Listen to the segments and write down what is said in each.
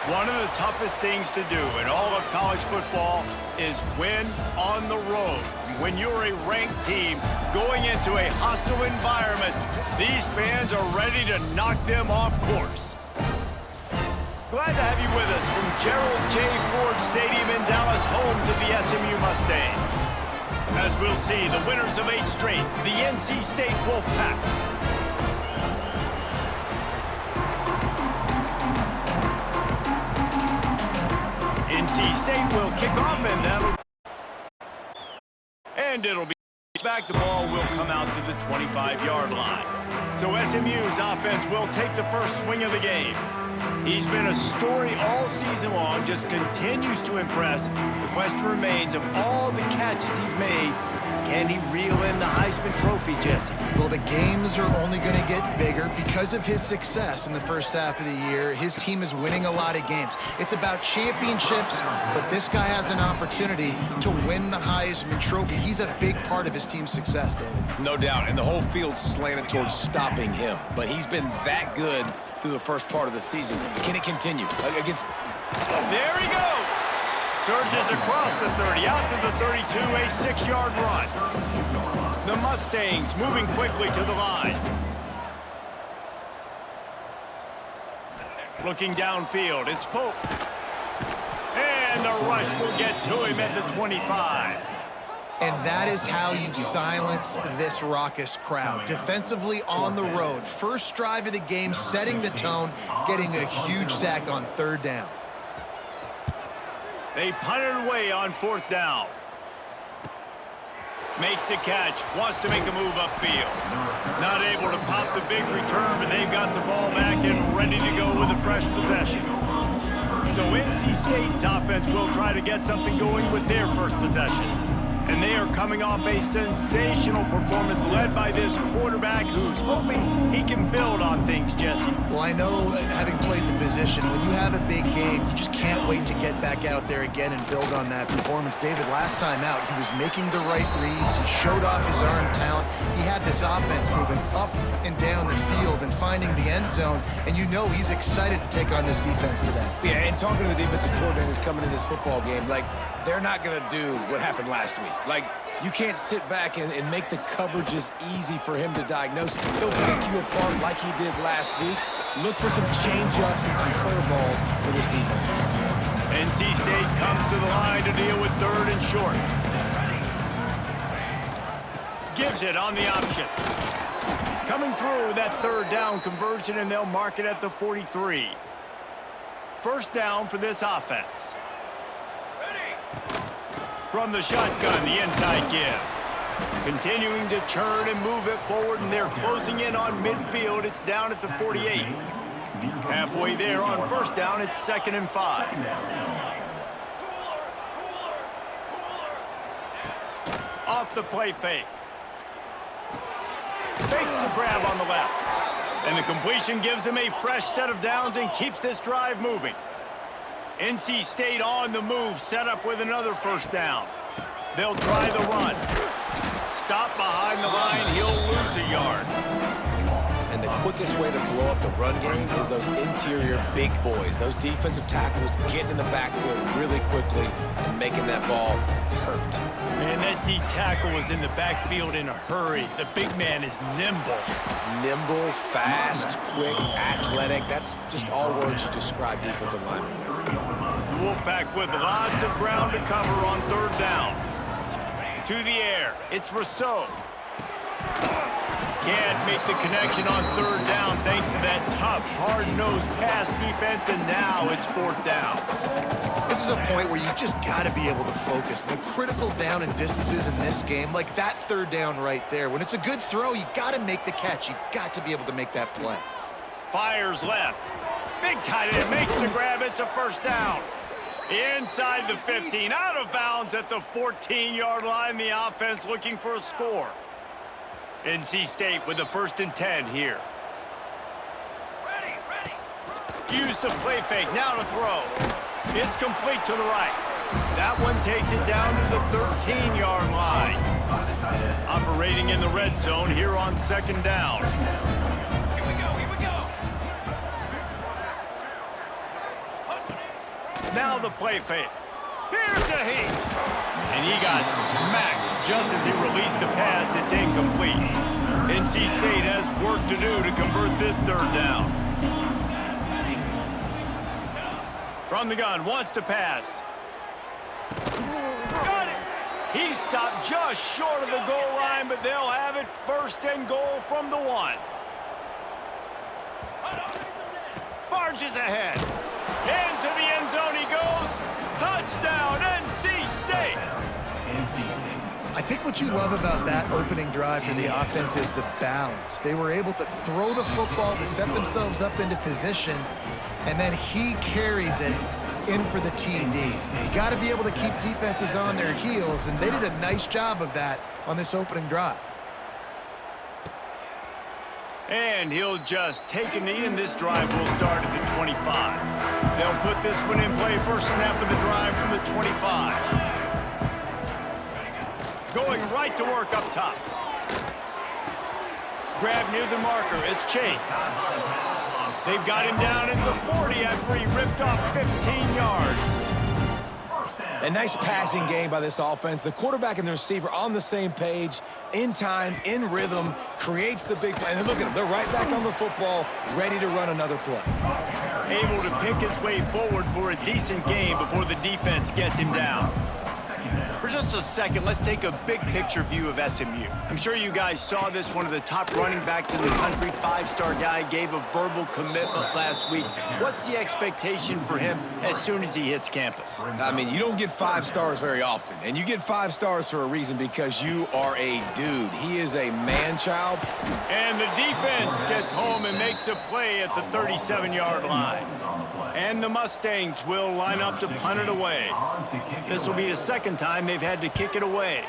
One of the toughest things to do in all of college football is win on the road. When you're a ranked team going into a hostile environment, these fans are ready to knock them off course. Glad to have you with us from Gerald J. Ford Stadium in Dallas, home to the SMU Mustangs. As we'll see, the winners of 8 straight, the NC State Wolfpack. NC State will kick off, and it'll be back. The ball will come out to the 25-yard line. So SMU's offense will take the first swing of the game. He's been a story all season long, just continues to impress. The question remains, of all the catches he's made, can he reel in the Heisman Trophy, Jesse? Well, the games are only going to get bigger because of his success in the first half of the year. His team is winning a lot of games. It's about championships, but this guy has an opportunity to win the Heisman Trophy. He's a big part of his team's success, David. No doubt, and the whole field's slanted towards stopping him. But he's been that good through the first part of the season. Can it continue against... There he goes! Surges across the 30, out to the 32, a 6-yard run. The Mustangs moving quickly to the line. Looking downfield, it's Pope. And the rush will get to him at the 25. And that is how you silence this raucous crowd. Defensively on the road. First drive of the game, setting the tone, getting a huge sack on 3rd down. They punted away on 4th down. Makes the catch, wants to make a move upfield. Not able to pop the big return, but they've got the ball back and ready to go with a fresh possession. So NC State's offense will try to get something going with their first possession. And they are coming off a sensational performance led by this quarterback who's hoping he can build on things, Jesse. Well, I know, having played the position, when you have a big game, you just can't wait to get back out there again and build on that performance. David, last time out, he was making the right reads. He showed off his arm talent. He had this offense moving up and down the field and finding the end zone. And you know he's excited to take on this defense today. Yeah, and talking to the defensive coordinators coming in this football game, like, they're not going to do what happened last week. Like, you can't sit back and make the coverages easy for him to diagnose. He'll pick you apart like he did last week. Look for some change-ups and some curveballs for this defense. NC State comes to the line to deal with 3rd and short. Gives it on the option. Coming through that 3rd down conversion, and they'll mark it at the 43. First down for this offense. From the shotgun, the inside give. Continuing to churn and move it forward, and they're closing in on midfield. It's down at the 48. Halfway there on 1st down, it's 2nd and 5. Off the play fake. Fakes the grab on the left. And the completion gives him a fresh set of downs and keeps this drive moving. NC State on the move, set up with another 1st down. They'll try the run. Stop behind the line, he'll lose a yard. And the quickest way to blow up the run game is those interior big boys, those defensive tackles getting in the backfield really quickly and making that ball hurt. Man, that D tackle was in the backfield in a hurry. The big man is nimble. Nimble, fast, quick, athletic. That's just all words you describe defensive linemen with. The Wolfpack with lots of ground to cover on 3rd down. To the air, it's Rousseau. Can't make the connection on 3rd down thanks to that tough, hard-nosed pass defense, and now it's 4th down. This is a point where you just got to be able to focus. The critical down and distances in this game, like that 3rd down right there. When it's a good throw, you got to make the catch. You got to be able to make that play. Fires left. Big tight end makes the grab. It's a 1st down. Inside the 15, out of bounds at the 14-yard line. The offense looking for a score. NC State with the 1st and 10 here. Use the play fake, now to throw. It's complete to the right. That one takes it down to the 13-yard line. Operating in the red zone here on 2nd down. Here we go, here we go. Now the play fake. Here's a heat. And he got smacked just as he released the pass. It's incomplete. NC State has work to do to convert this third down. From the gun, wants to pass. Got it. He stopped just short of the goal line, but they'll have it first and goal from the 1. Barges ahead. Into the end zone he goes. Touchdown, NC State. I think what you love about that opening drive for the offense is the balance. They were able to throw the football to set themselves up into position, and then he carries it in for the TD. You got to be able to keep defenses on their heels, and they did a nice job of that on this opening drive. And he'll just take a knee, and this drive will start at the 25. They'll put this one in play first snap of the drive from the 25. Going right to work up top. Grab near the marker. It's Chase. They've got him down at the 40 after he ripped off 15 yards. A nice passing game by this offense. The quarterback and the receiver on the same page, in time, in rhythm, creates the big play. And look at them. They're right back on the football, ready to run another play. Able to pick his way forward for a decent game before the defense gets him down. For just a second, let's take a big picture view of SMU. I'm sure you guys saw this. One of the top running backs in the country, 5-star guy, gave a verbal commitment last week. What's the expectation for him as soon as he hits campus? I mean, you don't get 5 stars very often, and you get 5 stars for a reason, because you are a dude. He is a man-child. And the defense gets home and makes a play at the 37-yard line. And the Mustangs will line up to punt it away. This will be the second time they've had to kick it away.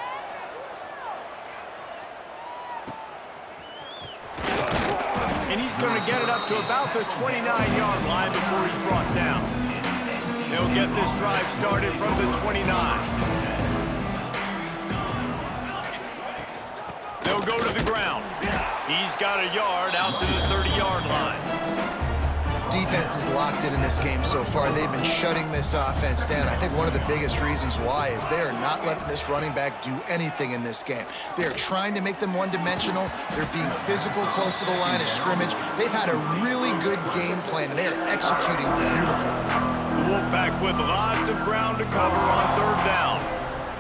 And he's going to get it up to about the 29-yard line before he's brought down. They'll get this drive started from the 29. They'll go to the ground. He's got a yard out to the 30-yard line. Defense is locked in this game so far. They've been shutting this offense down. I think one of the biggest reasons why is they are not letting this running back do anything in this game. They are trying to make them one-dimensional. They're being physical close to the line of scrimmage. They've had a really good game plan, and they are executing beautifully. The Wolfpack with lots of ground to cover on third down.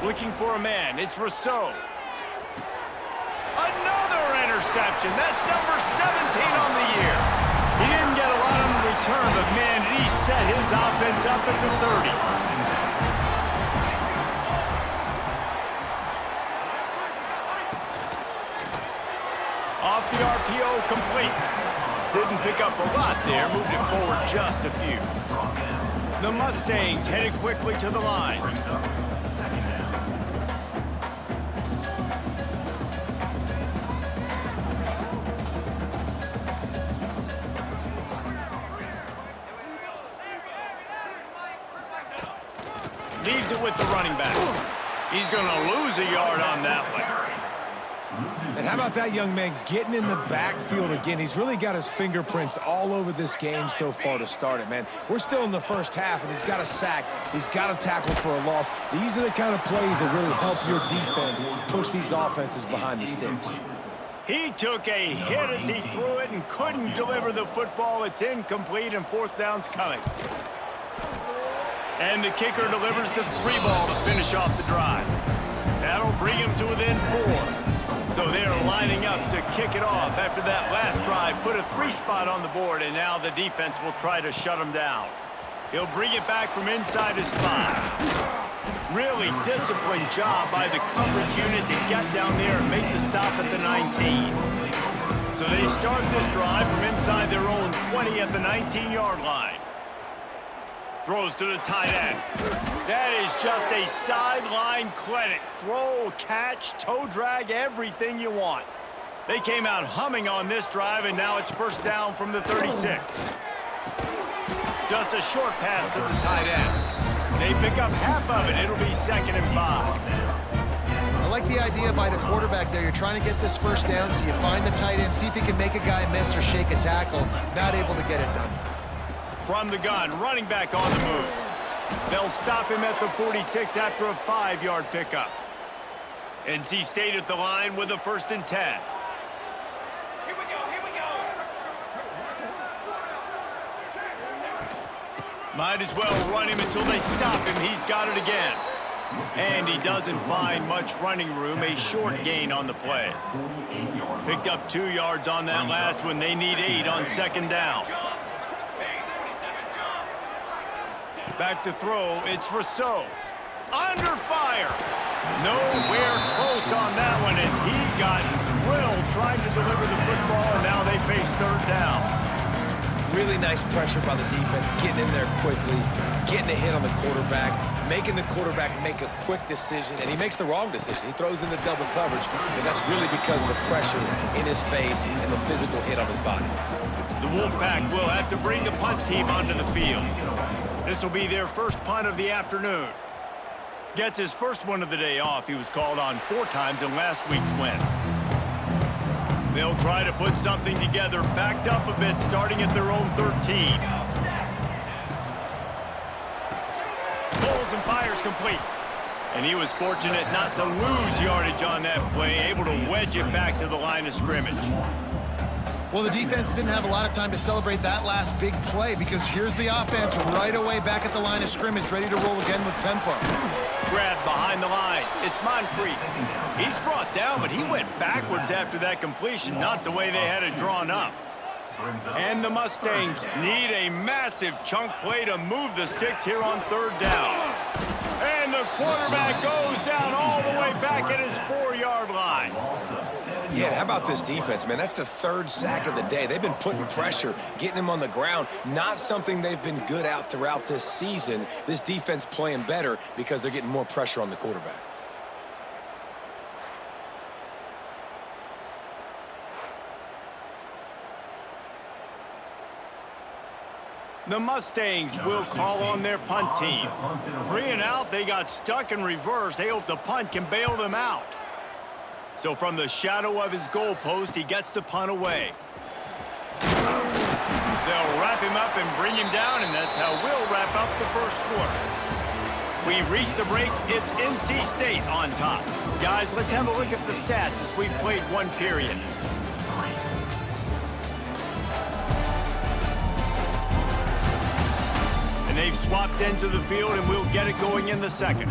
Looking for a man. It's Rousseau. Another interception. That's number 17 on the year. He didn't get a lot on the return, but man, did he set his offense up at the 30. Off the RPO, complete. Didn't pick up a lot there, moved it forward just a few. The Mustangs headed quickly to the line. Leaves it with the running back. He's going to lose a yard on that one. And how about that young man getting in the backfield again? He's really got his fingerprints all over this game so far to start it, man. We're still in the first half, and he's got a sack. He's got a tackle for a loss. These are the kind of plays that really help your defense push these offenses behind the sticks. He took a hit as he threw it and couldn't deliver the football. It's incomplete, and fourth down's coming. And the kicker delivers the 3-ball to finish off the drive. That'll bring him to within 4. So they're lining up to kick it off after that last drive. Put a 3-spot on the board, and now the defense will try to shut him down. He'll bring it back from inside his 5. Really disciplined job by the coverage unit to get down there and make the stop at the 19. So they start this drive from inside their own 20 at the 19-yard line. Throws to the tight end. That is just a sideline clinic. Throw, catch, toe drag, everything you want. They came out humming on this drive, and now it's first down from the 36. Just a short pass to the tight end. They pick up half of it. It'll be 2nd and 5. I like the idea by the quarterback there. You're trying to get this first down, so you find the tight end, see if he can make a guy miss or shake a tackle. Not able to get it done. From the gun, running back on the move. They'll stop him at the 46 after a 5-yard pickup. NC State at the line with a 1st and 10. Might as well run him until they stop him. He's got it again. And he doesn't find much running room. A short gain on the play. Picked up 2 yards on that last one. They need 8 on 2nd down. Back to throw. It's Rousseau. Under fire. Nowhere close on that one as he got drilled trying to deliver the football, and now they face 3rd down. Really nice pressure by the defense, getting in there quickly, getting a hit on the quarterback, making the quarterback make a quick decision, and he makes the wrong decision. He throws into double coverage, but that's really because of the pressure in his face and the physical hit on his body. The Wolfpack will have to bring the punt team onto the field. This will be their first punt of the afternoon. Gets his first one of the day off. He was called on 4 times in last week's win. They'll try to put something together, backed up a bit, starting at their own 13. Pulls and fires complete. And he was fortunate not to lose yardage on that play, able to wedge it back to the line of scrimmage. Well, the defense didn't have a lot of time to celebrate that last big play because here's the offense right away back at the line of scrimmage, ready to roll again with tempo. Grab behind the line. It's Moncrief. He's brought down, but he went backwards after that completion, not the way they had it drawn up. And the Mustangs need a massive chunk play to move the sticks here on 3rd down. And the quarterback goes down all the way back at his 4-yard line. Yeah, and how about this defense, man? That's the 3rd sack of the day. They've been putting pressure, getting him on the ground. Not something they've been good at throughout this season. This defense playing better because they're getting more pressure on the quarterback. The Mustangs will call on their punt team. 3 and out, they got stuck in reverse. They hope the punt can bail them out. So from the shadow of his goalpost, he gets the punt away. They'll wrap him up and bring him down, and that's how we'll wrap up the 1st quarter. We reach the break. It's NC State on top. Guys, let's have a look at the stats as we've played 1 period. And they've swapped ends of the field, and we'll get it going in the 2nd.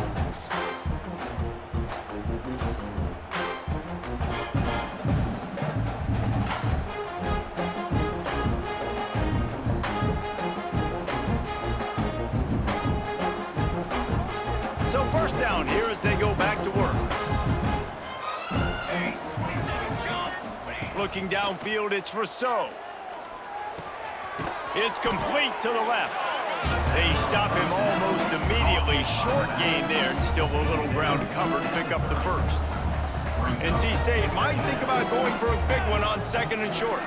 So 1st down here as they go back to work. Looking downfield, it's Rousseau. It's complete to the left. They stop him almost immediately. Short gain there, and still a little ground to cover to pick up the 1st. NC State might think about going for a big one on 2nd and short.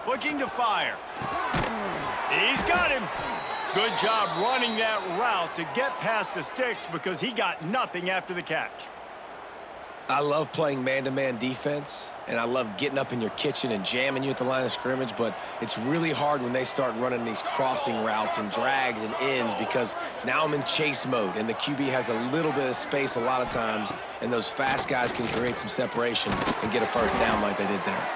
Looking to fire. He's got him. Good job running that route to get past the sticks because he got nothing after the catch. I love playing man-to-man defense, and I love getting up in your kitchen and jamming you at the line of scrimmage, but it's really hard when they start running these crossing routes and drags and ends because now I'm in chase mode, and the QB has a little bit of space a lot of times, and those fast guys can create some separation and get a 1st down like they did there.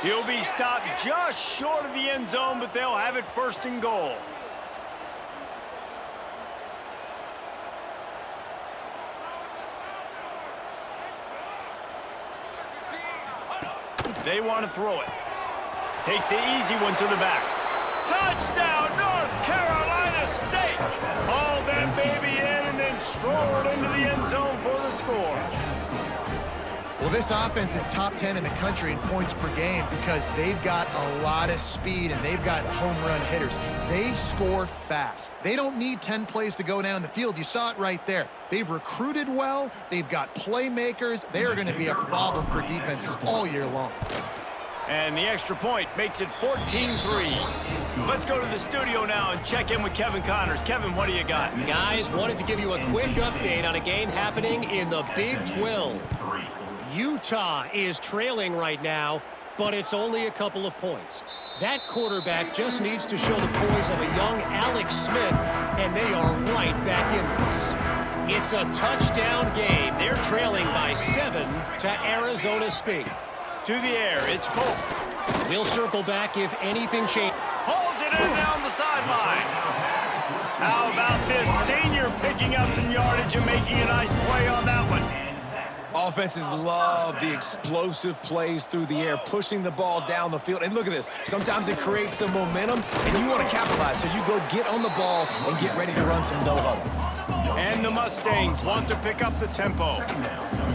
He'll be stopped just short of the end zone, but they'll have it 1st and goal. They want to throw it. Takes the easy one to the back. Touchdown, North Carolina State! Haul that baby in and then stroll it into the end zone for the score. Well, this offense is top 10 in the country in points per game because they've got a lot of speed and they've got home run hitters. They score fast. They don't need 10 plays to go down the field. You saw it right there. They've recruited well. They've got playmakers. They are going to be a problem for defenses all year long. And the extra point makes it 14-3. Let's go to the studio now and check in with Kevin Connors. Kevin, what do you got? Guys, wanted to give you a quick update on a game happening in the Big 12. Utah is trailing right now, but it's only a couple of points. That quarterback just needs to show the poise of a young Alex Smith, and they are right back in this. It's a touchdown game. They're trailing by 7 to Arizona State. To the air, it's Pope. We'll circle back if anything changes. Pulls it in down the sideline. How about this senior picking up some yardage and making a nice play on that one? Offenses love the explosive plays through the air, pushing the ball down the field. And look at this. Sometimes it creates some momentum, and you want to capitalize. So you go get on the ball and get ready to run some no-huddle. And the Mustangs want to pick up the tempo.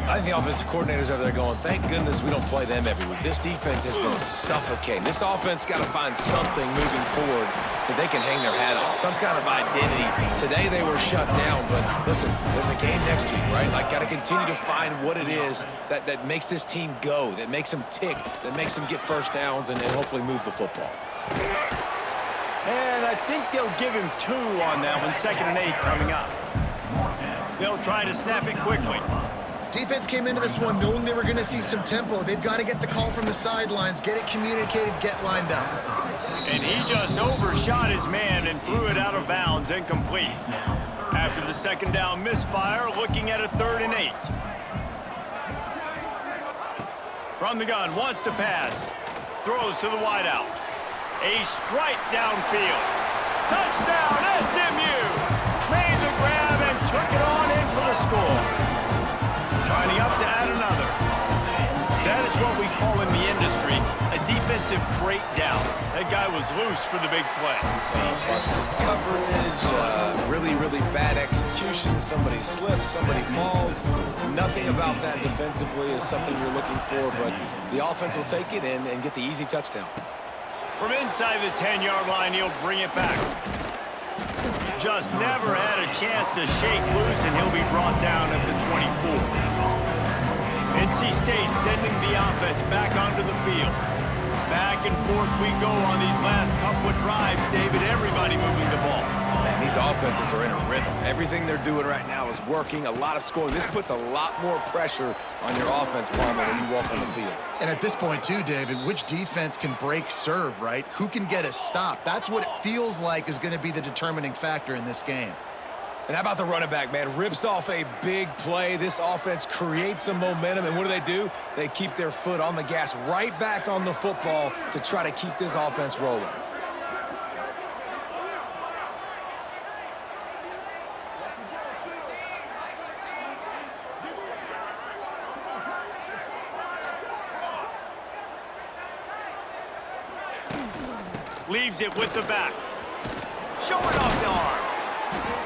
I think the offensive coordinators over there going, thank goodness we don't play them every week. This defense has been suffocating. This offense got to find something moving forward that they can hang their hat on, some kind of identity. Today they were shut down, but listen, there's a game next week, right? Like, got to continue to find what it is that makes this team go, that makes them tick, that makes them get first downs and hopefully move the football. And I think they'll give him 2 on that one, 2nd and 8 coming up. They'll try to snap it quickly. Defense came into this one knowing they were going to see some tempo. They've got to get the call from the sidelines, get it communicated, get lined up. And he just overshot his man and threw it out of bounds, incomplete. After the 2nd down misfire, looking at a 3rd and 8. From the gun, wants to pass. Throws to the wideout. A strike downfield. Touchdown, SMU! Made the grab and took it on in for the score. Lining up to add another. That is what we call in the industry a defensive breakdown. That guy was loose for the big play. Busted coverage, really, really bad execution. Somebody slips, somebody falls. Nothing about that defensively is something you're looking for, but the offense will take it and get the easy touchdown. From inside the 10-yard line, he'll bring it back. Just never had a chance to shake loose, and he'll be brought down at the 24. NC State sending the offense back onto the field. Back and forth we go on these last couple of drives, David. Everybody moving the ball. Man, these offenses are in a rhythm. Everything they're doing right now is working. A lot of scoring. This puts a lot more pressure on your offense, Palmer, when you walk on the field. And at this point, too, David, which defense can break serve, right? Who can get a stop? That's what it feels like is going to be the determining factor in this game. And how about the running back, man? Rips off a big play. This offense creates some momentum, and what do? They keep their foot on the gas, right back on the football to try to keep this offense rolling. Leaves it with the back. Showing off the arms.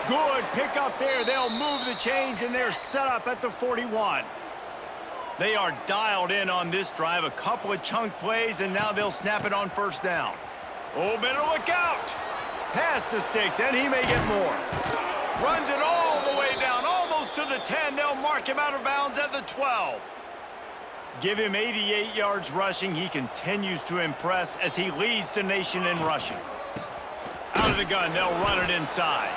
Good pick up there. They'll move the chains, and they're set up at the 41. They are dialed in on this drive. A couple of chunk plays, and now they'll snap it on 1st down. Oh, better look out. Pass the sticks, and he may get more. Runs it all the way down, almost to the 10. They'll mark him out of bounds at the 12. Give him 88 yards rushing. He continues to impress as he leads the nation in rushing. Out of the gun, they'll run it inside.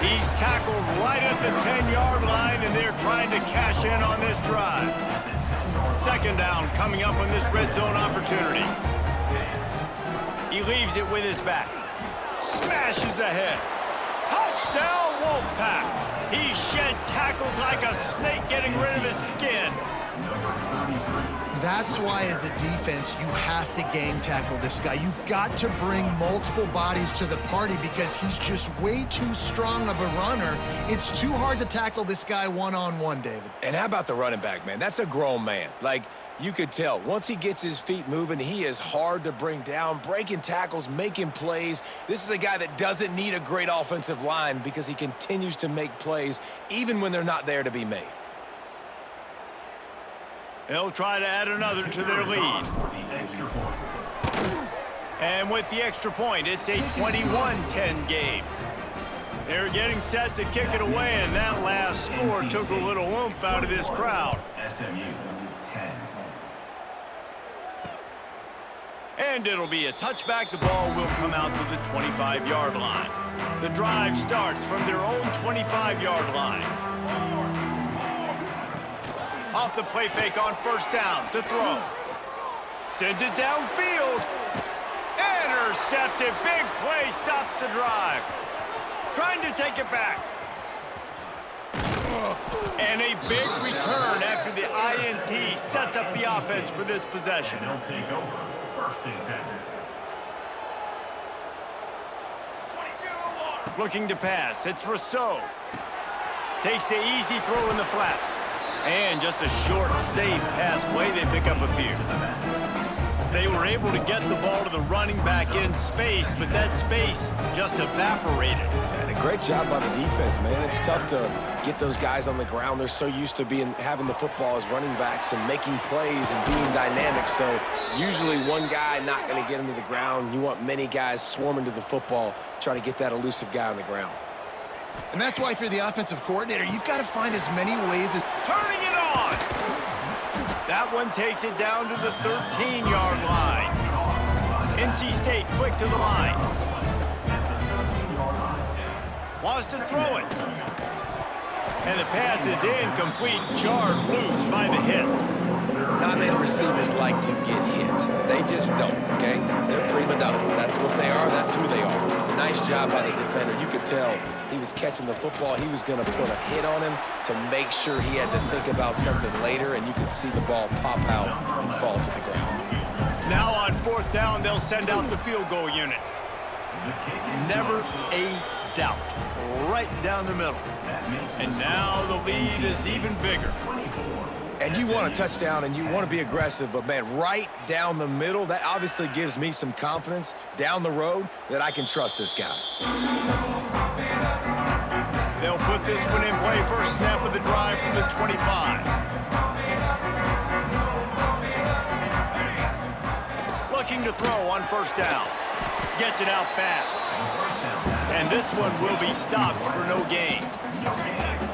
He's tackled right at the 10-yard line, and they're trying to cash in on this drive. 2nd down coming up on this red zone opportunity. He leaves it with his back. Smashes ahead. Touchdown, Wolfpack. He shed tackles like a snake getting rid of his skin. That's why, as a defense, you have to gang tackle this guy. You've got to bring multiple bodies to the party because he's just way too strong of a runner. It's too hard to tackle this guy one-on-one, David. And how about the running back, man? That's a grown man. Like, you could tell, once he gets his feet moving, he is hard to bring down, breaking tackles, making plays. This is a guy that doesn't need a great offensive line because he continues to make plays even when they're not there to be made. They'll try to add another to their lead. And with the extra point, it's a 21-10 game. They're getting set to kick it away, and that last score took a little oomph out of this crowd. SMU 10. And it'll be a touchback. The ball will come out to the 25-yard line. The drive starts from their own 25-yard line. Off the play fake on first down to throw. Sends it downfield. Intercepted. Big play stops the drive. Trying to take it back. And a big return after the INT sets up the offense for this possession. They'll take over. First and 10. Looking to pass. It's Rousseau. Takes the easy throw in the flat. And just a short, safe pass play. They pick up a few. They were able to get the ball to the running back in space, but that space just evaporated. And a great job by the defense, man. It's tough to get those guys on the ground. They're so used to having the football as running backs and making plays and being dynamic. So usually one guy not going to get him to the ground. You want many guys swarming to the football, trying to get that elusive guy on the ground. And that's why if you're the offensive coordinator, you've got to find as many ways as... Turning it on! That one takes it down to the 13-yard line. NC State quick to the line. Wants to throw it. And the pass is incomplete, jarred loose by the hit. Not many receivers like to get hit. They just don't, okay? They're prima donnas. That's what they are. That's who they are. Nice job by the defender. You could tell he was catching the football. He was going to put a hit on him to make sure he had to think about something later, and you could see the ball pop out and fall to the ground. Now on fourth down, they'll send out the field goal unit. Never a doubt. Right down the middle. And now the lead is even bigger. And you want a touchdown and you want to be aggressive, but man, right down the middle, that obviously gives me some confidence down the road that I can trust this guy. They'll put this one in play. First snap of the drive from the 25. Looking to throw on first down. Gets it out fast. And this one will be stopped for no gain.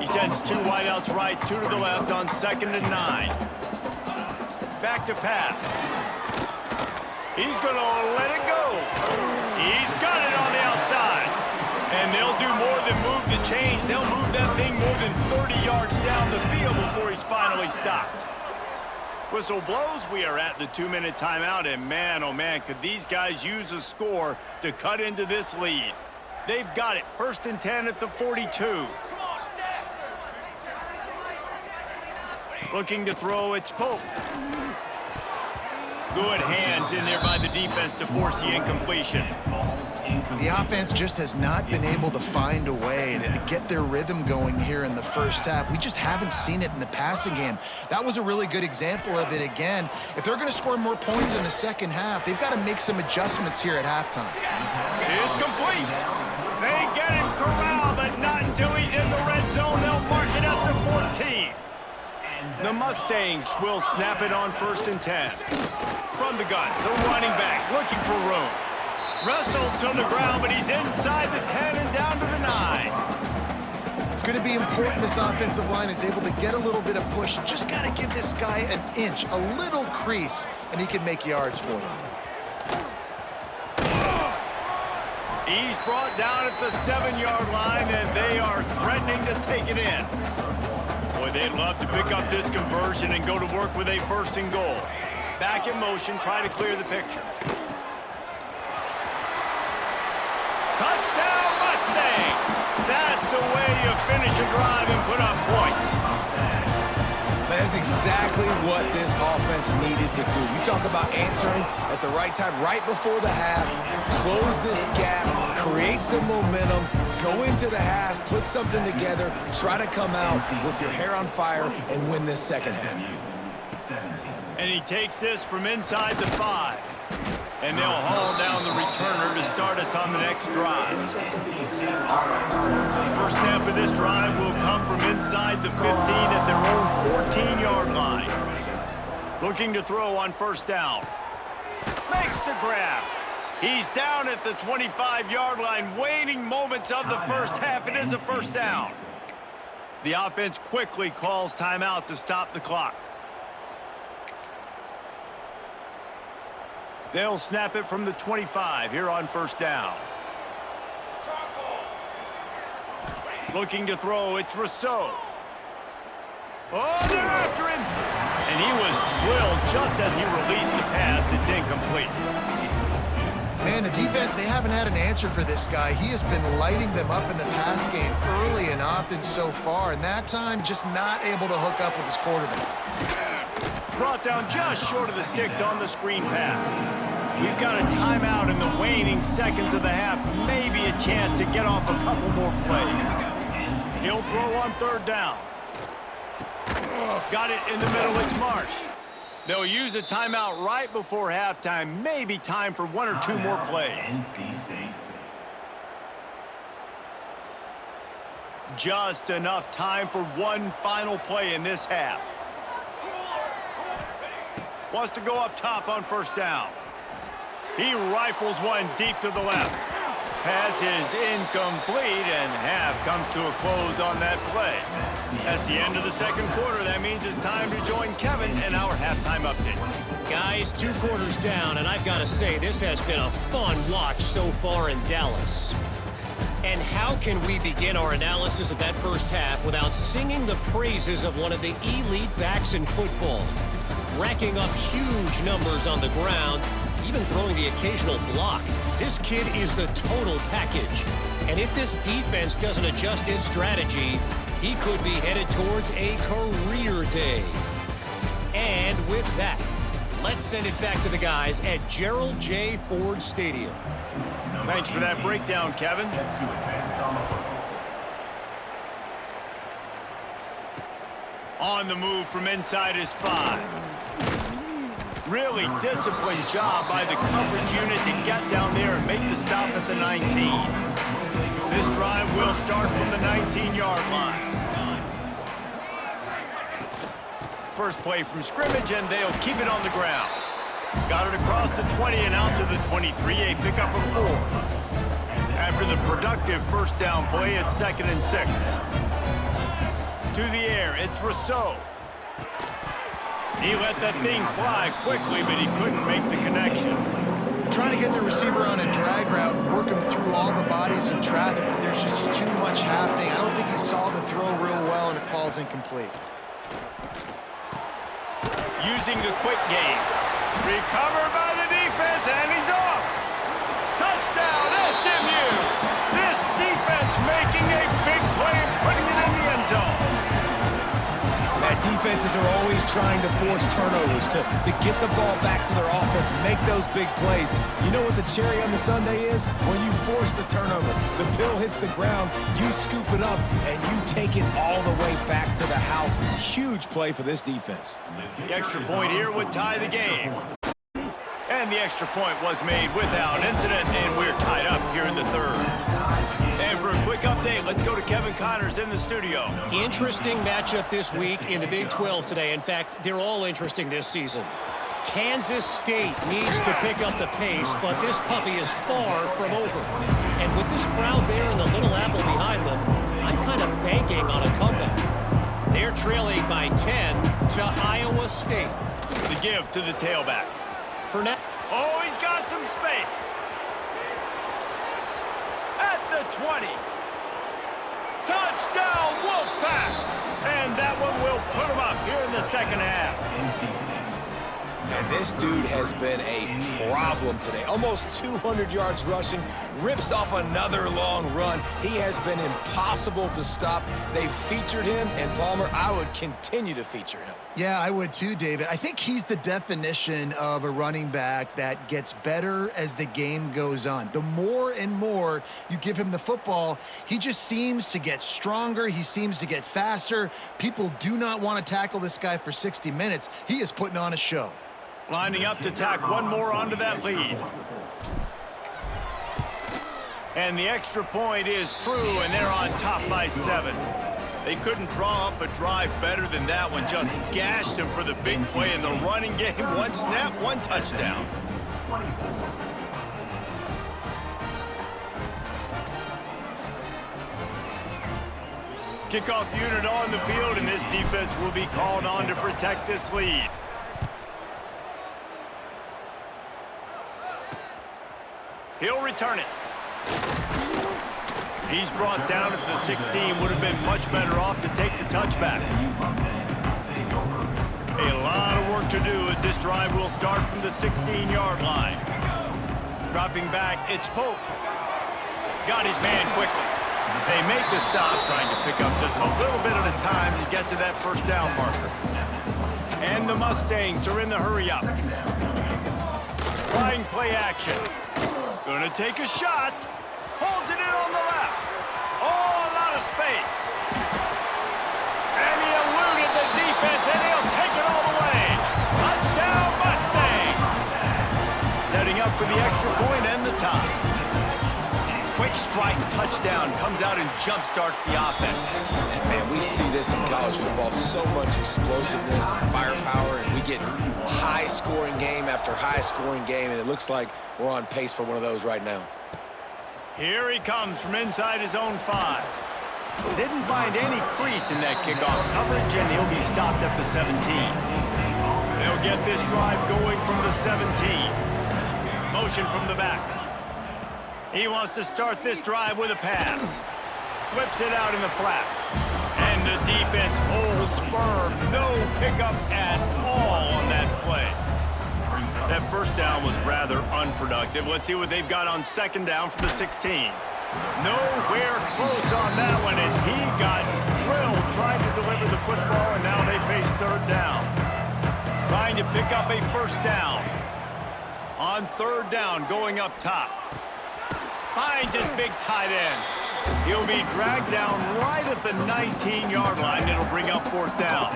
He sends two wideouts right, two to the left on 2nd and 9. Back to pass. He's going to let it go. He's got it on the outside. And they'll do more than move the chains. They'll move that thing more than 30 yards down the field before he's finally stopped. Whistle blows. We are at the 2-minute timeout. And man, oh man, could these guys use a score to cut into this lead. They've got it. 1st and 10 at the 42. Looking to throw, it's Pope. Good hands in there by the defense to force the incompletion. The offense just has not been able to find a way to get their rhythm going here in the first half. We just haven't seen it in the passing game. That was a really good example of it again. If they're going to score more points in the second half, they've got to make some adjustments here at halftime. It's complete. They get him corralled, but not until he's in the red zone. They'll mark it at the 14. The Mustangs will snap it on 1st and 10. From the gun, the running back looking for room. Wrestled to the ground, but he's inside the 10 and down to the 9. It's going to be important this offensive line is able to get a little bit of push. Just got to give this guy an inch, a little crease, and he can make yards for them. He's brought down at the 7-yard line, and they are threatening to take it in. Boy, they'd love to pick up this conversion and go to work with a 1st and goal. Back in motion, try to clear the picture. Touchdown, Mustangs! That's the way you finish a drive and put up points. That's exactly what this offense needed to do. You talk about answering at the right time, right before the half, close this gap, create some momentum, go into the half, put something together, try to come out with your hair on fire and win this second half. And he takes this from inside the 5. And they'll haul down the returner to start us on the next drive. First snap of this drive will come from inside the 15 at their own 14-yard line. Looking to throw on first down. Makes the grab. He's down at the 25-yard line, waning moments of the first half. It is a first down. The offense quickly calls timeout to stop the clock. They'll snap it from the 25 here on first down. Looking to throw, it's Rousseau. Oh, they're after him. And he was drilled just as he released the pass. It's incomplete. Man, the defense, they haven't had an answer for this guy. He has been lighting them up in the pass game early and often so far, and that time just not able to hook up with his quarterback. Brought down just short of the sticks on the screen pass. We've got a timeout in the waning seconds of the half. Maybe a chance to get off a couple more plays. He'll throw on third down. Got it in the middle. It's Marsh. They'll use a timeout right before halftime. Maybe time for one or two more plays. Just enough time for one final play in this half. Wants to go up top on first down. He rifles one deep to the left. Pass is incomplete, and half comes to a close on that play. That's the end of the second quarter. That means it's time to join Kevin in our halftime update. Guys, 2 quarters down, and I've got to say, this has been a fun watch so far in Dallas. And how can we begin our analysis of that first half without singing the praises of one of the elite backs in football? Racking up huge numbers on the ground, even throwing the occasional block. This kid is the total package. And if this defense doesn't adjust its strategy, he could be headed towards a career day. And with that, let's send it back to the guys at Gerald J. Ford Stadium. Thanks for that breakdown, Kevin. On the move from inside his 5. Really disciplined job by the coverage unit to get down there and make the stop at the 19. This drive will start from the 19-yard line. First play from scrimmage, and they'll keep it on the ground. Got it across the 20 and out to the 23, a pickup of 4. After the productive first down play, it's 2nd and 6. To the air, it's Rousseau. He let that thing fly quickly, but he couldn't make the connection. Trying to get the receiver on a drag route and work him through all the bodies in traffic, but there's just too much happening. I don't think he saw the throw real well, and it falls incomplete. Using the quick game. Recovered by the defense, and he's off. Touchdown, SMU. This defense making a big play and putting it in the end zone. That defenses are always trying to force turnovers to get the ball back to their offense, make those big plays. You know what the cherry on the sundae is? When you force the turnover, the pill hits the ground, you scoop it up, and you take it all the way back to the house. Huge play for this defense. The extra point here would tie the game. And the extra point was made without incident, and we're tied up here in the third. And for a quick update, let's go to Kevin Connors in the studio. Interesting matchup this week in the Big 12 today. In fact, they're all interesting this season. Kansas State needs to pick up the pace, but this puppy is far from over. And with this crowd there and the Little Apple behind them, I'm kind of banking on a comeback. They're trailing by 10 to Iowa State. The give to the tailback. For now. Oh, he's got some space. At the 20. Touchdown, Wolfpack! And that one will put him up here in the second half. And this dude has been a problem today. Almost 200 yards rushing, rips off another long run. He has been impossible to stop. They've featured him, and Palmer, I would continue to feature him. Yeah, I would too, David. I think he's the definition of a running back that gets better as the game goes on. The more and more you give him the football, he just seems to get stronger. He seems to get faster. People do not want to tackle this guy for 60 minutes. He is putting on a show. Lining up to tack one more onto that lead. And the extra point is true, and they're on top by 7. They couldn't draw up a drive better than that one. Just gashed him for the big play in the running game. One snap, one touchdown. Kickoff unit on the field, and this defense will be called on to protect this lead. He'll return it. He's brought down at the 16. Would have been much better off to take the touchback. to do as this drive will start from the 16-yard line. Dropping back, it's Pope. Got his man quickly. They make the stop, trying to pick up just a little bit at a time to get to that first down marker. And the Mustangs are in the hurry-up. Flying play action. Gonna take a shot. Holds it in on the left. Oh, a lot of space. And he eluded the defense, and he'll take it all the way. Touchdown, Mustangs. Setting up for the extra point and the tie. Quick strike touchdown comes out and jump-starts the offense. And man, we see this in college football, so much explosiveness and firepower, and we get high-scoring game after high-scoring game, and it looks like we're on pace for one of those right now. Here he comes from inside his own 5. Didn't find any crease in that kickoff coverage, and he'll be stopped at the 17. They'll get this drive going from the 17. Motion from the back. He wants to start this drive with a pass. Flips it out in the flat. And the defense holds firm. No pickup at all on that play. That first down was rather unproductive. Let's see what they've got on second down from the 16. Nowhere close on that one as he got drilled trying to deliver the football, and now they face third down. Trying to pick up a first down. On third down, going up top. Finds his big tight end. He'll be dragged down right at the 19-yard line. It'll bring up fourth down.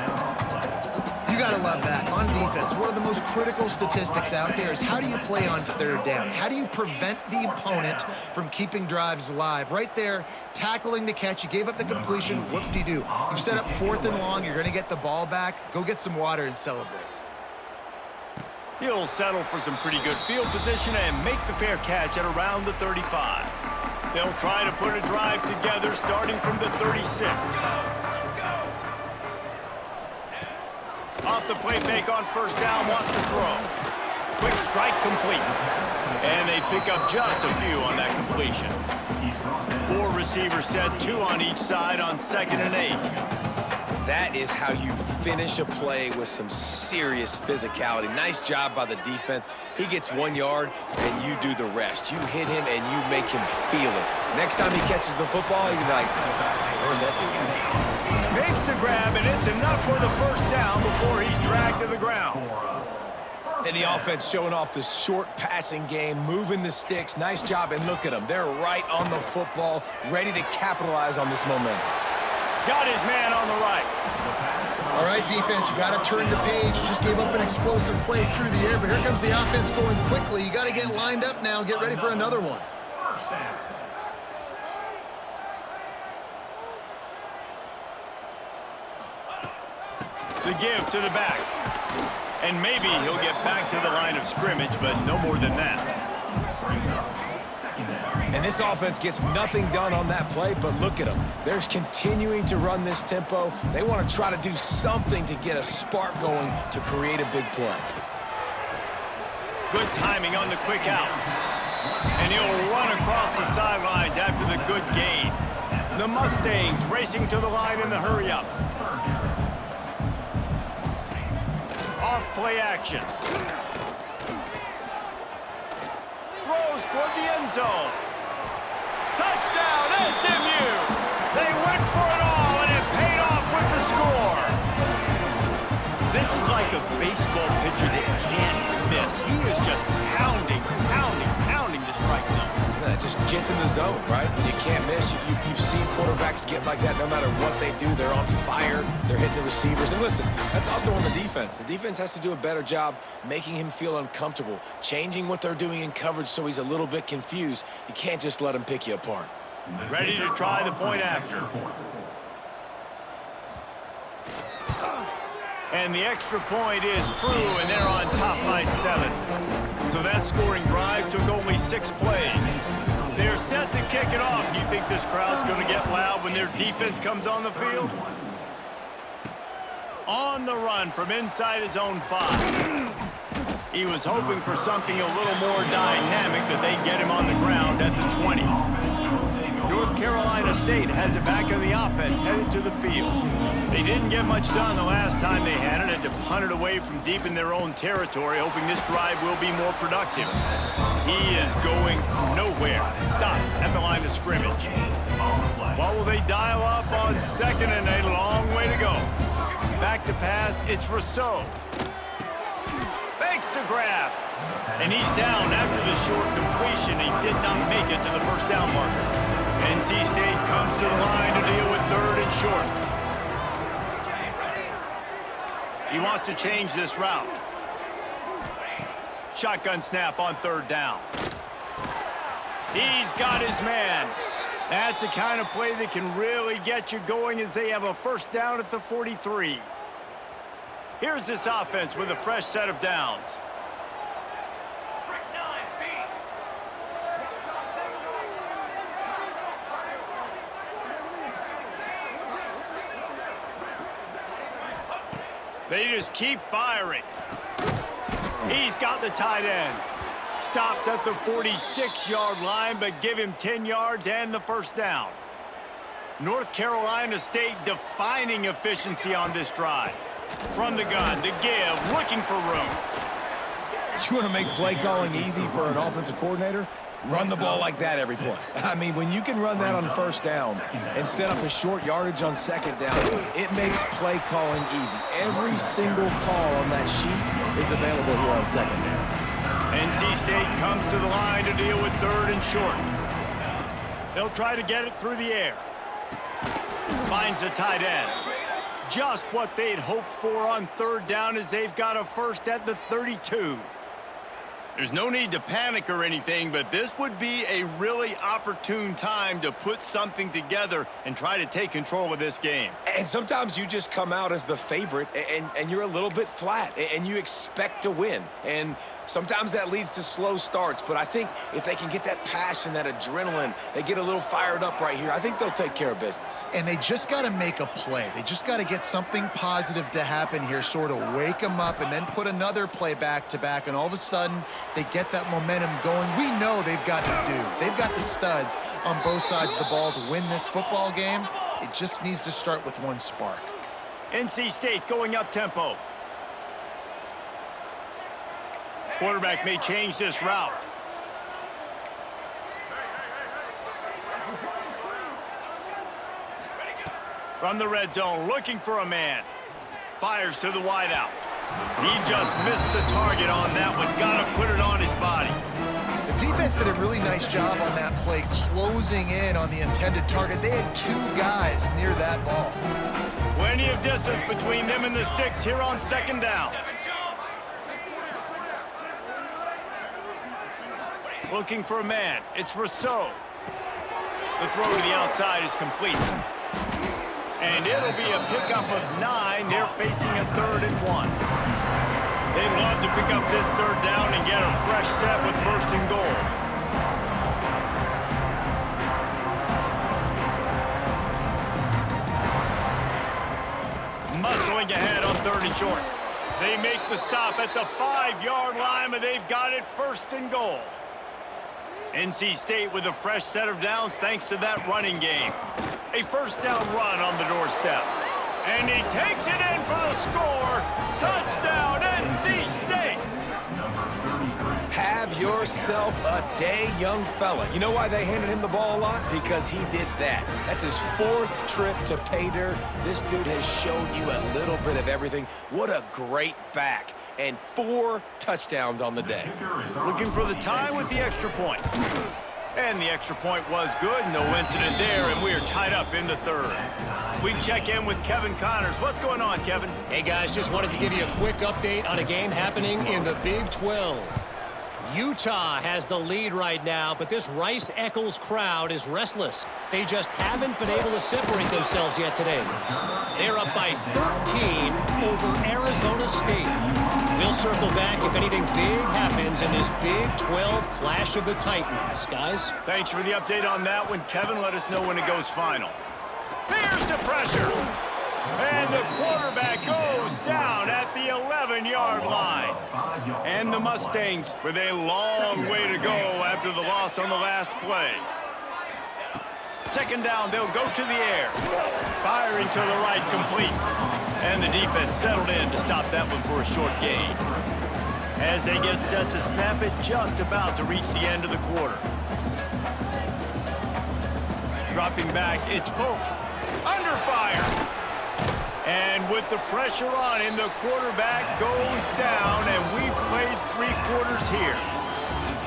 You got to love that. On defense, one of the most critical statistics out there is how do you play on third down? How do you prevent the opponent from keeping drives alive? Right there, tackling the catch. You gave up the completion. Whoop-de-doo. You've set up fourth and long. You're going to get the ball back. Go get some water and celebrate. He'll settle for some pretty good field position and make the fair catch at around the 35. They'll try to put a drive together starting from the 36. Off the play fake on first down, wants to throw. Quick strike complete. And they pick up just a few on that completion. 4 receivers set, 2 on each side on 2nd and 8. That is how you finish a play with some serious physicality. Nice job by the defense. He gets 1 yard, and you do the rest. You hit him, and you make him feel it. Next time he catches the football, you'll be like, hey, where's that dude at? Makes the grab, and it's enough for the first down before he's dragged to the ground. And the offense showing off the short passing game, moving the sticks. Nice job, and look at them. They're right on the football, ready to capitalize on this momentum. Got his man on the right. All right, defense, you got to turn the page. Just gave up an explosive play through the air, but here comes the offense going quickly. You got to get lined up now, get ready for another one. The give to the back. And maybe he'll get back to the line of scrimmage, but no more than that. And this offense gets nothing done on that play, but look at them. They're continuing to run this tempo. They want to try to do something to get a spark going to create a big play. Good timing on the quick out. And he'll run across the sidelines after the good gain. The Mustangs racing to the line in the hurry-up. Off play action. Throws toward the end zone. Touchdown, SMU! They went for it all, and it paid off with the score. This is like a baseball pitcher that can't miss. He is just pounding the strike zone. Yeah, it just gets in the zone, right? You can't miss. You've seen quarterbacks get like that no matter what they do. They're on fire. They're hitting the receivers. And listen, that's also on the defense. The defense has to do a better job making him feel uncomfortable, changing what they're doing in coverage so he's a little bit confused. You can't just let him pick you apart. Ready to try the point after. And the extra point is true, and they're on top by 7. So that scoring drive took only 6 plays. They're set to kick it off. Do you think this crowd's going to get loud when their defense comes on the field? On the run from inside his own 5. He was hoping for something a little more dynamic, that they get him on the ground at the 20. North Carolina State has it back on the offense, headed to the field. They didn't get much done the last time they had it, and to punt it away from deep in their own territory, hoping this drive will be more productive. He is going nowhere. Stop at the line of scrimmage. What will they dial up on second and a long way to go? Back to pass, it's Rousseau. Makes the grab. And he's down after the short completion. He did not make it to the first down marker. NC State comes to the line to deal with third and short. He wants to change this route. Shotgun snap on third down. He's got his man. That's the kind of play that can really get you going as they have a first down at the 43. Here's this offense with a fresh set of downs. They just keep firing. He's got the tight end. Stopped at the 46-yard line, but give him 10 yards and the first down. North Carolina State defining efficiency on this drive. From the gun, the give, looking for room. You want to make play calling easy for an offensive coordinator? Run the ball like that every play. I mean, when you can run that on first down and set up a short yardage on second down, it makes play calling easy. Every single call on that sheet is available here on second down. NC State comes to the line to deal with third and short. They'll try to get it through the air. Finds the tight end. Just what they'd hoped for on third down as they've got a first at the 32. There's no need to panic or anything, but this would be a really opportune time to put something together and try to take control of this game. And sometimes you just come out as the favorite and you're a little bit flat and you expect to win. And sometimes that leads to slow starts, but I think if they can get that passion, that adrenaline, they get a little fired up right here, I think they'll take care of business. And they just got to make a play. They just got to get something positive to happen here, sort of wake them up and then put another play back-to-back, and all of a sudden they get that momentum going. We know they've got the dudes. They've got the studs on both sides of the ball to win this football game. It just needs to start with one spark. NC State going up-tempo. Quarterback may change this route. From the red zone, looking for a man. Fires to the wideout. He just missed the target on that one. Got to put it on his body. The defense did a really nice job on that play, closing in on the intended target. They had two guys near that ball. Plenty of distance between them and the sticks here on second down. Looking for a man. It's Rousseau. The throw to the outside is complete. And it'll be a pickup of 9. They're facing a 3rd and 1. They'd love to pick up this third down and get a fresh set with 1st and goal. Muscling ahead on 3rd and short. They make the stop at the 5-yard line, but they've got it 1st and goal. NC State with a fresh set of downs thanks to that running game. A first down run on the doorstep. And he takes it in for the score. Touchdown, NC State. Have yourself a day, young fella. You know why they handed him the ball a lot? Because he did that. That's his 4th trip to pay dirt. This dude has shown you a little bit of everything. What a great back. And 4 touchdowns on the day. Looking for the tie with the extra point. And the extra point was good. No incident there, and we're tied up in the 3rd. We check in with Kevin Connors. What's going on, Kevin? Hey, guys, just wanted to give you a quick update on a game happening in the Big 12. Utah has the lead right now, but this Rice-Eccles crowd is restless. They just haven't been able to separate themselves yet today. They're up by 13 over Arizona State. We'll circle back if anything big happens in this Big 12 Clash of the Titans. Guys? Thanks for the update on that one, Kevin. Let us know when it goes final. Here's the pressure. And the quarterback goes down at the 11-yard line. And the Mustangs with a long way to go after the loss on the last play. Second down, they'll go to the air. Firing to the right, complete. And the defense settled in to stop that one for a short gain. As they get set to snap it, just about to reach the end of the quarter. Dropping back, it's Pope. Under fire. And with the pressure on him, the quarterback goes down, and we've played 3 quarters here.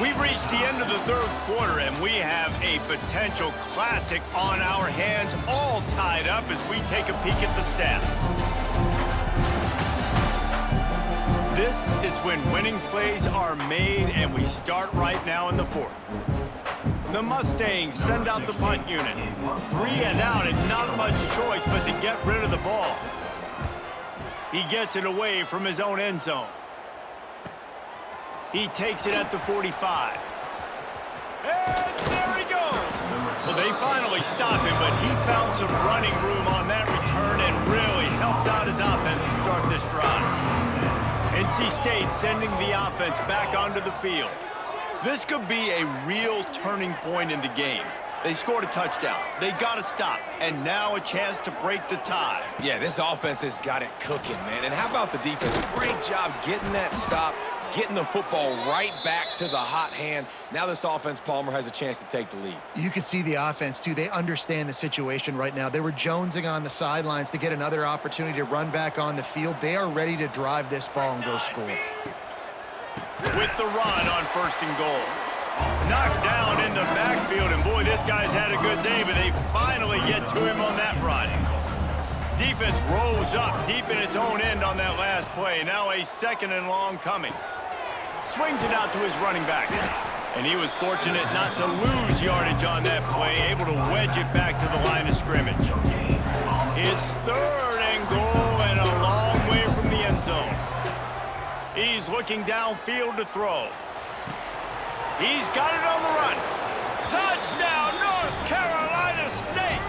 We've reached the end of the 3rd quarter, and we have a potential classic on our hands, all tied up as we take a peek at the stats. This is when winning plays are made, and we start right now in the 4th. The Mustangs send out the punt unit. 3 and out, and not much choice but to get rid of the ball. He gets it away from his own end zone. He takes it at the 45. And there he goes. Well, they finally stop him, but he found some running room on that return and really helps out his offense to start this drive. NC State sending the offense back onto the field. This could be a real turning point in the game. They scored a touchdown. They got to stop. And now a chance to break the tie. Yeah, this offense has got it cooking, man. And how about the defense? Great job getting that stop, getting the football right back to the hot hand. Now this offense, Palmer, has a chance to take the lead. You can see the offense, too. They understand the situation right now. They were jonesing on the sidelines to get another opportunity to run back on the field. They are ready to drive this ball and go score. With the run on 1st and goal. Knocked down in the backfield, and boy, this guy's had a good day, but they finally get to him on that run. Defense rose up deep in its own end on that last play. Now a 2nd and long coming. Swings it out to his running back. And he was fortunate not to lose yardage on that play, able to wedge it back to the line of scrimmage. It's 3rd and goal and a long way from the end zone. He's looking downfield to throw. He's got it on the run. Touchdown, North Carolina State!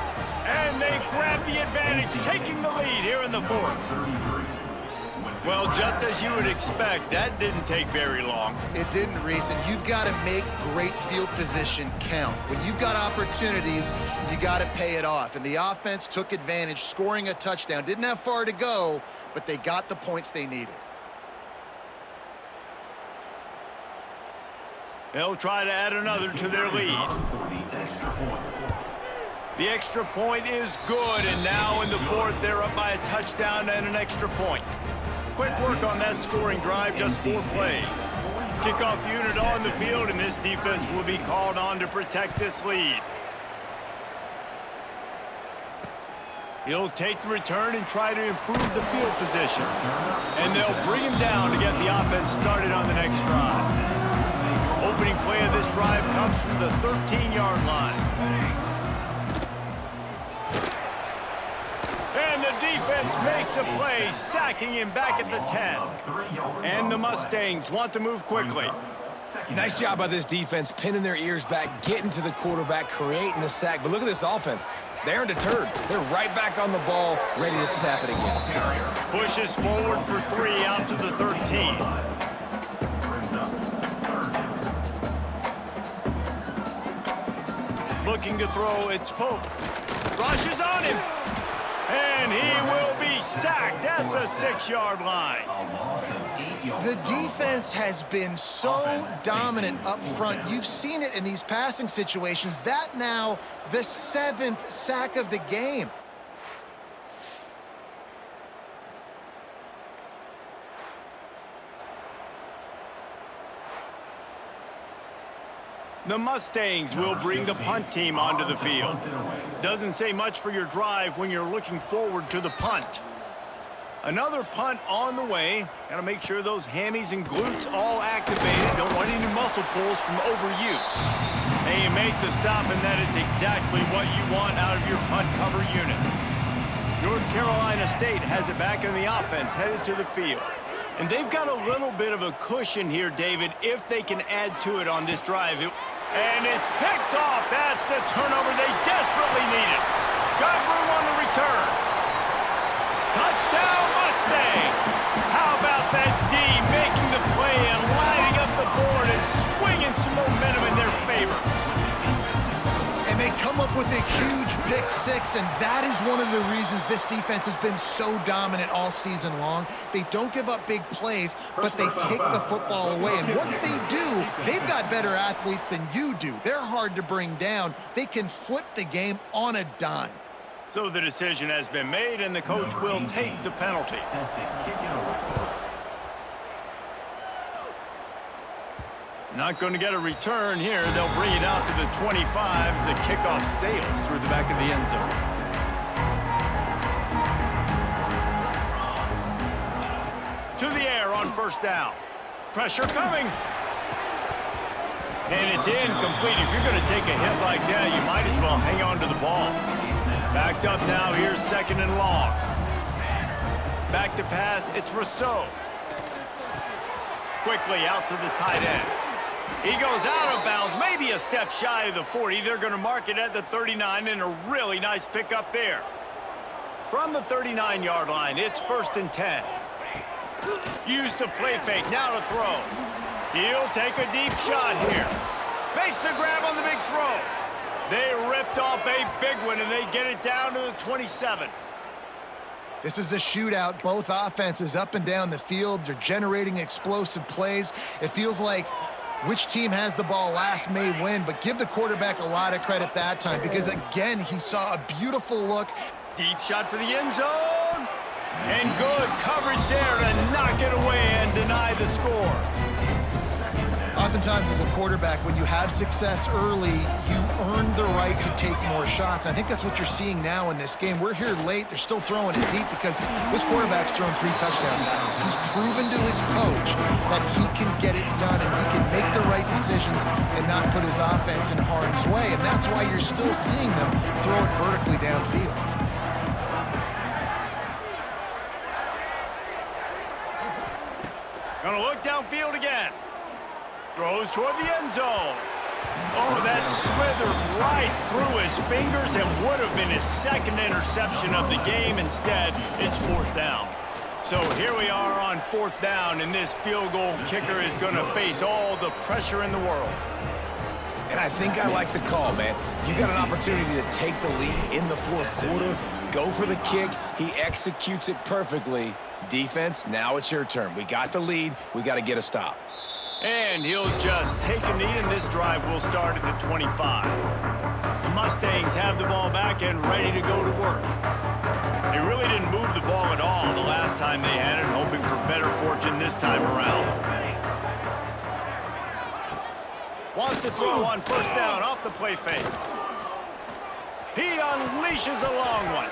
And they grab the advantage, taking the lead here in the 4th. Well, just as you would expect, that didn't take very long. It didn't, Reese, and you've got to make great field position count. When you've got opportunities, you got to pay it off. And the offense took advantage, scoring a touchdown. Didn't have far to go, but they got the points they needed. They'll try to add another to their lead. The extra point is good, and now in the 4th, they're up by a touchdown and an extra point. Quick work on that scoring drive, just 4 plays. Kickoff unit on the field, and this defense will be called on to protect this lead. He'll take the return and try to improve the field position. And they'll bring him down to get the offense started on the next drive. Opening play of this drive comes from the 13-yard line. And the defense makes a play, sacking him back at the 10. And the Mustangs want to move quickly. Nice job by this defense, pinning their ears back, getting to the quarterback, creating the sack. But look at this offense. They aren't deterred. They're right back on the ball, ready to snap it again. Pushes forward for 3 out to the 13. Looking to throw, it's Pope. Rushes on him. And he will be sacked at the 6-yard line. The defense has been so dominant up front. You've seen it in these passing situations. That now the 7th sack of the game. The Mustangs will bring the punt team onto the field. Doesn't say much for your drive when you're looking forward to the punt. Another punt on the way. Got to make sure those hammies and glutes all activated. Don't want any muscle pulls from overuse. And you make the stop, and that is exactly what you want out of your punt cover unit. North Carolina State has it back in the offense, headed to the field. And they've got a little bit of a cushion here, David, if they can add to it on this drive. And it's picked off. That's the turnover they desperately needed. Got room on the return. Touchdown, Mustangs. How about that D making the play and lining up the board and swinging some momentum in their favor? And they come come up with a huge pick-6, and that is one of the reasons this defense has been so dominant all season long. They don't give up big plays, but they take the football away. And once they do, they've got better athletes than you do. They're hard to bring down. They can flip the game on a dime. So the decision has been made, and the coach will take the penalty. Not going to get a return here. They'll bring it out to the 25 as the kickoff sails through the back of the end zone. To the air on first down. Pressure coming. And it's incomplete. If you're going to take a hit like that, you might as well hang on to the ball. Backed up now. Here's second and long. Back to pass. It's Rousseau. Quickly out to the tight end. He goes out of bounds, maybe a step shy of the 40. They're going to mark it at the 39, and a really nice pickup there. From the 39-yard line, it's 1st and 10. Use the play fake, now to throw. He'll take a deep shot here. Makes the grab on the big throw. They ripped off a big one, and they get it down to the 27. This is a shootout. Both offenses up and down the field. They're generating explosive plays. It feels like which team has the ball last may win, but give the quarterback a lot of credit that time because, again, he saw a beautiful look. Deep shot for the end zone. And good coverage there to knock it away and deny the score. Oftentimes as a quarterback, when you have success early, you earn the right to take more shots. I think that's what you're seeing now in this game. We're here late. They're still throwing it deep because this quarterback's thrown 3 touchdown passes. He's proven to his coach that he can get it done and he can make the right decisions and not put his offense in harm's way. And that's why you're still seeing them throw it vertically downfield. Gonna look downfield again. Throws toward the end zone. Oh, that slithered right through his fingers and would have been his second interception of the game. Instead, it's 4th down. So here we are on 4th down, and this field goal kicker is going to face all the pressure in the world. And I think I like the call, man. You got an opportunity to take the lead in the 4th quarter. Go for the kick. He executes it perfectly. Defense, now it's your turn. We got the lead. We got to get a stop. And he'll just take a knee, and this drive will start at the 25. The Mustangs have the ball back and ready to go to work. They really didn't move the ball at all the last time they had it, hoping for better fortune this time around. Wants to throw on 1st down off the play fake. He unleashes a long one.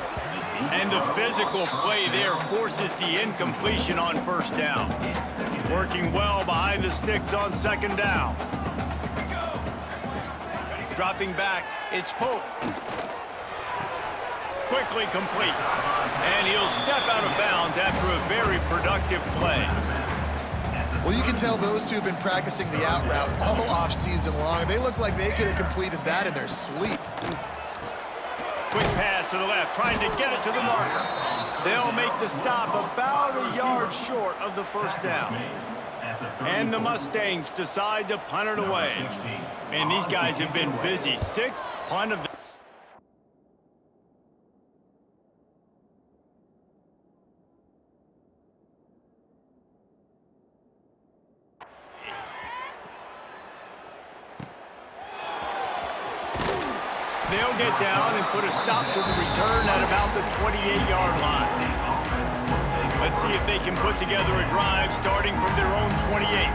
And the physical play there forces the incompletion on 1st down. Working well behind the sticks on 2nd down. Dropping back, it's Pope. Quickly complete. And he'll step out of bounds after a very productive play. Well, you can tell those two have been practicing the out route all off season long. They look like they could have completed that in their sleep. Quick pass to the left, trying to get it to the marker. They'll make the stop about a yard short of the 1st down. And the Mustangs decide to punt it away. And these guys have been busy. 6th punt of the... They'll get down and put a stop to the return at about the 28-yard line. Let's see if they can put together a drive starting from their own 28.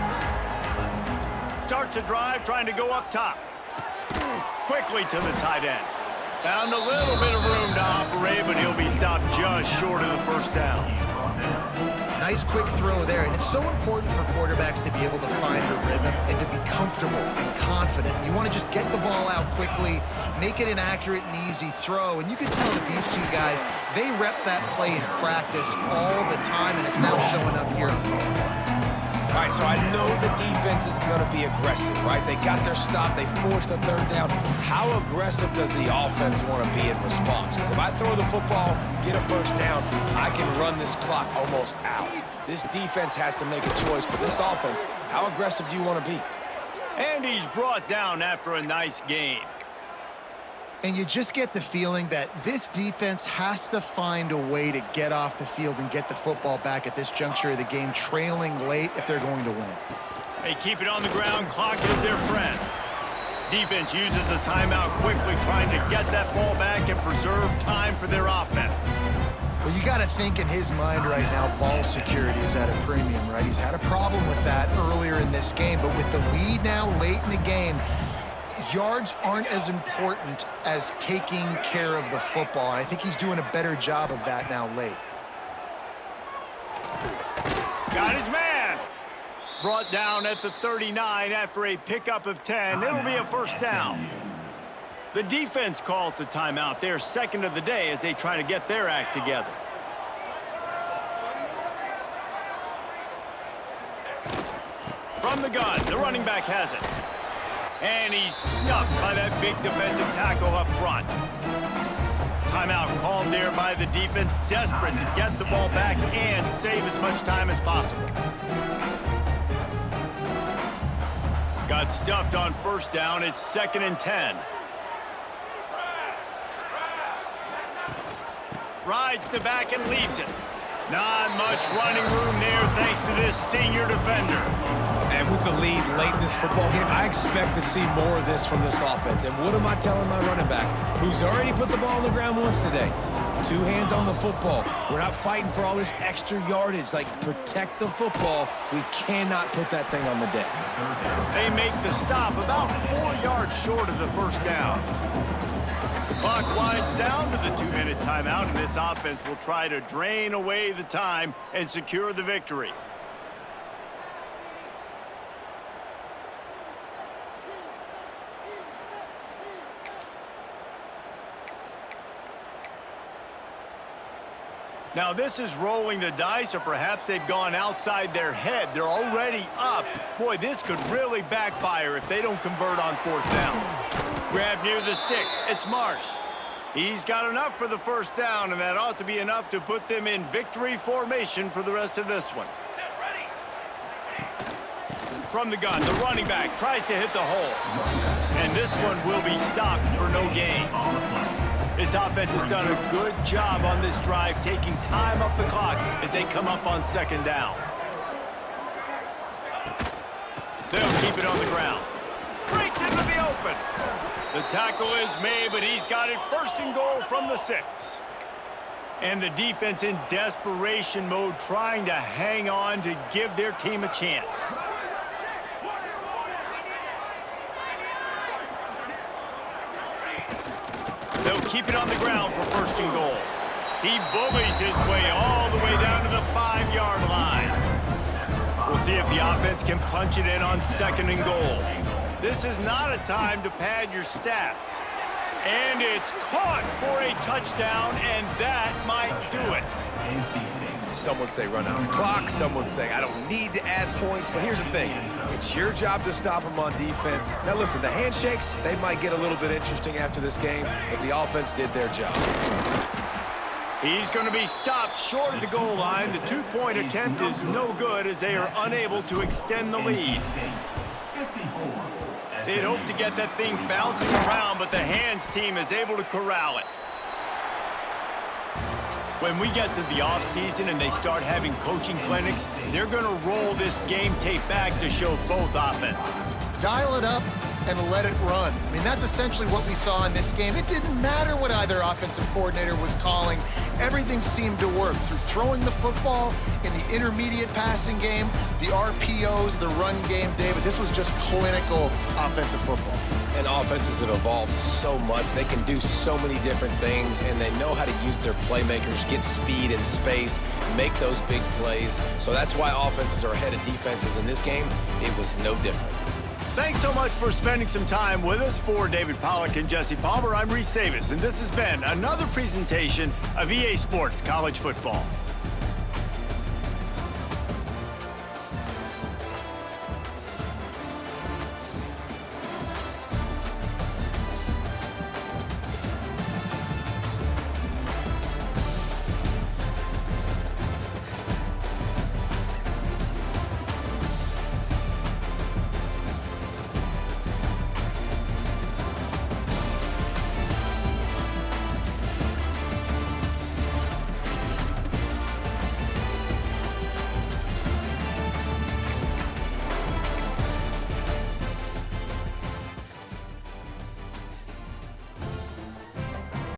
Starts a drive trying to go up top. Quickly to the tight end. Found a little bit of room to operate, but he'll be stopped just short of the 1st down. Nice quick throw there, and it's so important for quarterbacks to be able to find a rhythm and to be comfortable and confident. You want to just get the ball out quickly, make it an accurate and easy throw, and you can tell that these two guys, they rep that play in practice all the time, and it's now showing up here. All right, so I know the defense is going to be aggressive, right? They got their stop. They forced a 3rd down. How aggressive does the offense want to be in response? Because if I throw the football, get a 1st down, I can run this clock almost out. This defense has to make a choice, but this offense, how aggressive do you want to be? And he's brought down after a nice gain. And you just get the feeling that this defense has to find a way to get off the field and get the football back at this juncture of the game, trailing late if they're going to win. They keep it on the ground. Clock is their friend. Defense uses a timeout quickly, trying to get that ball back and preserve time for their offense. Well, you got to think in his mind right now, ball security is at a premium, right? He's had a problem with that earlier in this game, but with the lead now late in the game, yards aren't as important as taking care of the football. And I think he's doing a better job of that now late. Got his man. Brought down at the 39 after a pickup of 10. It'll be a first down. The defense calls the timeout. Their second of the day as they try to get their act together. From the gun, the running back has it. And he's stuffed by that big defensive tackle up front. Timeout called there by the defense, desperate to get the ball back and save as much time as possible. Got stuffed on first down. It's 2nd and 10. Rides the back and leaves it. Not much running room there thanks to this senior defender. And with the lead late in this football game, I expect to see more of this from this offense. And what am I telling my running back, who's already put the ball on the ground once today? 2 hands on the football. We're not fighting for all this extra yardage. Like, protect the football. We cannot put that thing on the deck. They make the stop about 4 yards short of the first down. The clock winds down to the 2-minute timeout, and this offense will try to drain away the time and secure the victory. Now, this is rolling the dice, or perhaps they've gone outside their head. They're already up. Boy, this could really backfire if they don't convert on 4th down. Grab near the sticks. It's Marsh. He's got enough for the first down, and that ought to be enough to put them in victory formation for the rest of this one. From the gun, the running back tries to hit the hole. And this one will be stopped for no gain. This offense has done a good job on this drive, taking time off the clock as they come up on 2nd down. They'll keep it on the ground. Breaks into the open. The tackle is made, but he's got it 1st and goal from the 6. And the defense in desperation mode, trying to hang on to give their team a chance. They'll keep it on the ground for 1st and goal. He bullies his way all the way down to the 5-yard line. We'll see if the offense can punch it in on 2nd and goal. This is not a time to pad your stats. And it's caught for a touchdown, and that might do it. Some would say run out the clock. Some would say I don't need to add points. But here's the thing. It's your job to stop them on defense. Now, listen, the handshakes, they might get a little bit interesting after this game, but the offense did their job. He's going to be stopped short of the goal line. The 2-point attempt is no good as they are unable to extend the lead. They'd hope to get that thing bouncing around, but the hands team is able to corral it. When we get to the offseason and they start having coaching clinics, they're going to roll this game tape back to show both offenses. Dial it up and let it run. I mean, that's essentially what we saw in this game. It didn't matter what either offensive coordinator was calling. Everything seemed to work through throwing the football in the intermediate passing game, the RPOs, the run game. David, this was just clinical offensive football. And offenses have evolved so much. They can do so many different things, and they know how to use their playmakers, get speed and space, make those big plays. So that's why offenses are ahead of defenses in this game. It was no different. Thanks so much for spending some time with us. For David Pollack and Jesse Palmer, I'm Reese Davis, and this has been another presentation of EA Sports College Football.